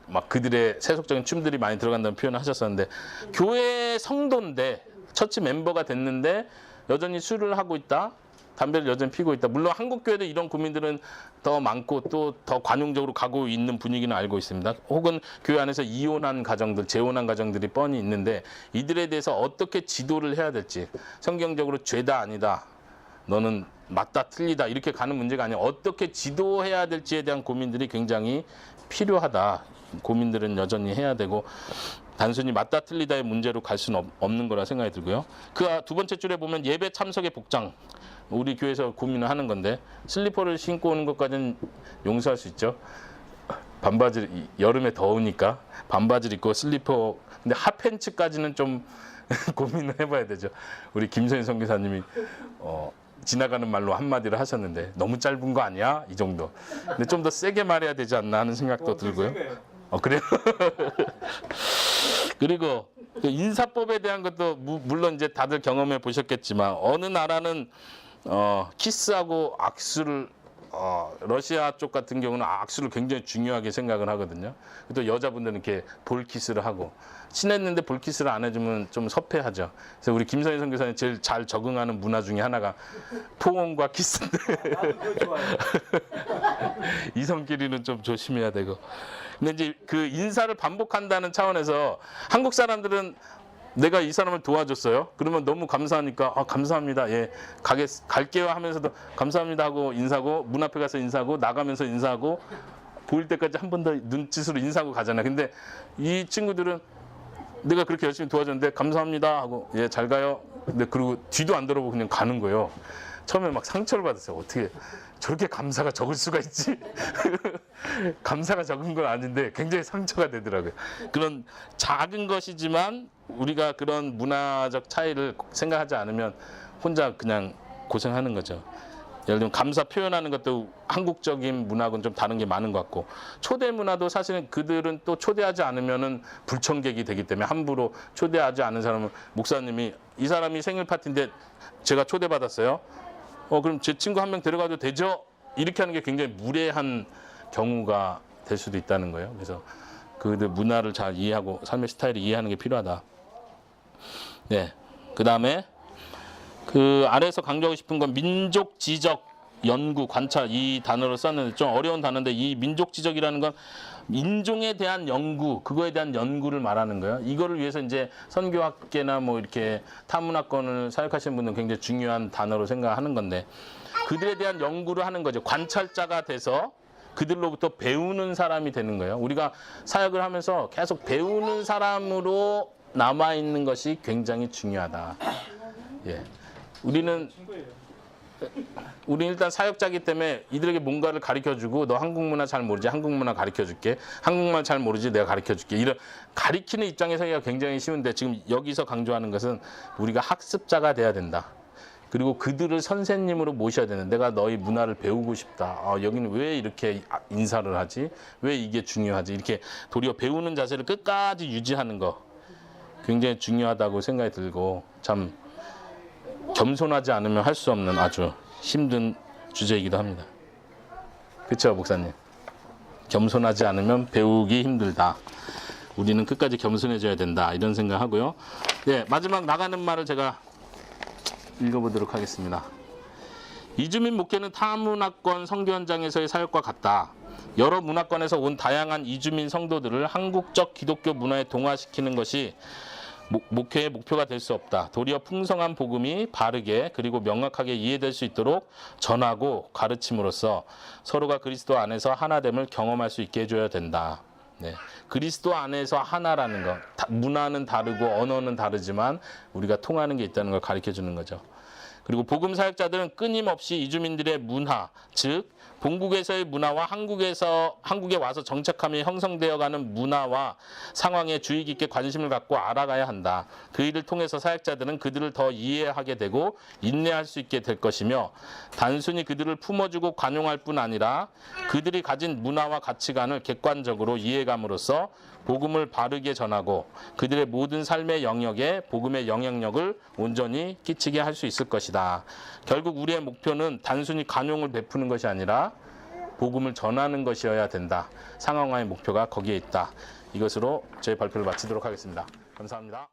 막 그들의 세속적인 춤들이 많이 들어간다는 표현을 하셨었는데, 교회 성도인데 처치 멤버가 됐는데 여전히 술을 하고 있다. 담배를 여전히 피고 있다. 물론 한국 교회도 이런 고민들은 더 많고 또 더 관용적으로 가고 있는 분위기는 알고 있습니다. 혹은 교회 안에서 이혼한 가정들, 재혼한 가정들이 뻔히 있는데 이들에 대해서 어떻게 지도를 해야 될지, 성경적으로 죄다 아니다, 너는 맞다 틀리다 이렇게 가는 문제가 아니라 어떻게 지도해야 될지에 대한 고민들이 굉장히 필요하다. 고민들은 여전히 해야 되고 단순히 맞다 틀리다의 문제로 갈 수는 없는 거라 생각이 들고요. 그 두 번째 줄에 보면 예배 참석의 복장, 우리 교회에서 고민을 하는 건데 슬리퍼를 신고 오는 것까지는 용서할 수 있죠. 반바지, 여름에 더우니까 반바지를 입고 슬리퍼, 근데 핫팬츠까지는 좀 고민을 해봐야 되죠. 우리 김선희 선교사님이 지나가는 말로 한마디를 하셨는데 너무 짧은 거 아니야? 이 정도. 근데 좀 더 세게 말해야 되지 않나 하는 생각도 들고요. 그래요? 그리고 인사법에 대한 것도 물론 이제 다들 경험해 보셨겠지만 어느 나라는 키스하고 악수를 러시아 쪽 같은 경우는 악수를 굉장히 중요하게 생각을 하거든요. 또 여자분들은 이렇게 볼 키스를 하고, 친했는데 볼 키스를 안 해주면 좀 섭해하죠. 그래서 우리 김선희 선교사님 제일 잘 적응하는 문화 중에 하나가 포옹과 키스인데 이성끼리는 좀 조심해야 되고. 근데 이제 그 인사를 반복한다는 차원에서 한국 사람들은 내가 이 사람을 도와줬어요. 그러면 너무 감사하니까 감사합니다. 예, 갈게요 하면서도 감사합니다 하고 인사하고, 문 앞에 가서 인사하고, 나가면서 인사하고, 보일 때까지 한 번 더 눈짓으로 인사하고 가잖아요. 근데 이 친구들은 내가 그렇게 열심히 도와줬는데 감사합니다 하고 예, 잘 가요. 근데 그리고 뒤도 안 돌아보고 그냥 가는 거예요. 처음에 막 상처를 받았어요. 어떻게 저렇게 감사가 적을 수가 있지? 감사가 적은 건 아닌데 굉장히 상처가 되더라고요. 그런 작은 것이지만 우리가 그런 문화적 차이를 생각하지 않으면 혼자 그냥 고생하는 거죠. 예를 들면 감사 표현하는 것도 한국적인 문화하고는 좀 다른 게 많은 것 같고, 초대 문화도 사실은 그들은 또 초대하지 않으면은 불청객이 되기 때문에 함부로 초대하지 않은 사람은, 목사님이 이 사람이 생일 파티인데 제가 초대받았어요. 그럼 제 친구 한 명 데려가도 되죠? 이렇게 하는 게 굉장히 무례한 경우가 될 수도 있다는 거예요. 그래서 그들 문화를 잘 이해하고 삶의 스타일을 이해하는 게 필요하다. 네. 그 다음에 그 아래에서 강조하고 싶은 건 민족 지적 연구, 관찰 이 단어를 썼는데 좀 어려운 단어인데 이 민족 지적이라는 건 인종에 대한 연구, 그거에 대한 연구를 말하는 거예요. 이거를 위해서 이제 선교학계나 뭐 이렇게 타문화권을 사역하시는 분들은 굉장히 중요한 단어로 생각하는 건데 그들에 대한 연구를 하는 거죠. 관찰자가 돼서 그들로부터 배우는 사람이 되는 거예요. 우리가 사역을 하면서 계속 배우는 사람으로 남아있는 것이 굉장히 중요하다. 예. 우리는 일단 사역자이기 때문에 이들에게 뭔가를 가르쳐주고 너 한국 문화 잘 모르지? 한국 문화 가르쳐줄게. 한국말 잘 모르지? 내가 가르쳐줄게. 이런 가르치는 입장에서 하기가 굉장히 쉬운데 지금 여기서 강조하는 것은 우리가 학습자가 돼야 된다. 그리고 그들을 선생님으로 모셔야 되는 내가 너희 문화를 배우고 싶다. 여기는 왜 이렇게 인사를 하지? 왜 이게 중요하지? 이렇게 도리어 배우는 자세를 끝까지 유지하는 거 굉장히 중요하다고 생각이 들고 참 겸손하지 않으면 할 수 없는 아주 힘든 주제이기도 합니다. 그렇죠, 목사님? 겸손하지 않으면 배우기 힘들다. 우리는 끝까지 겸손해져야 된다. 이런 생각하고요. 네, 마지막 나가는 말을 제가 읽어보도록 하겠습니다. 이주민 목회는 타문화권 선교 현장에서의 사역과 같다. 여러 문화권에서 온 다양한 이주민 성도들을 한국적 기독교 문화에 동화시키는 것이 목회의 목표가 될 수 없다. 도리어 풍성한 복음이 바르게 그리고 명확하게 이해될 수 있도록 전하고 가르침으로써 서로가 그리스도 안에서 하나됨을 경험할 수 있게 해줘야 된다. 네. 그리스도 안에서 하나라는 것. 문화는 다르고 언어는 다르지만 우리가 통하는 게 있다는 걸 가르쳐 주는 거죠. 그리고 복음 사역자들은 끊임없이 이주민들의 문화, 즉 본국에서의 문화와 한국에 와서 정착하며 형성되어가는 문화와 상황에 주의 깊게 관심을 갖고 알아가야 한다. 그 일을 통해서 사역자들은 그들을 더 이해하게 되고 인내할 수 있게 될 것이며 단순히 그들을 품어주고 관용할 뿐 아니라 그들이 가진 문화와 가치관을 객관적으로 이해감으로써 복음을 바르게 전하고 그들의 모든 삶의 영역에 복음의 영향력을 온전히 끼치게 할 수 있을 것이다. 결국 우리의 목표는 단순히 관용을 베푸는 것이 아니라 복음을 전하는 것이어야 된다. 상황화의 목표가 거기에 있다. 이것으로 제 발표를 마치도록 하겠습니다. 감사합니다.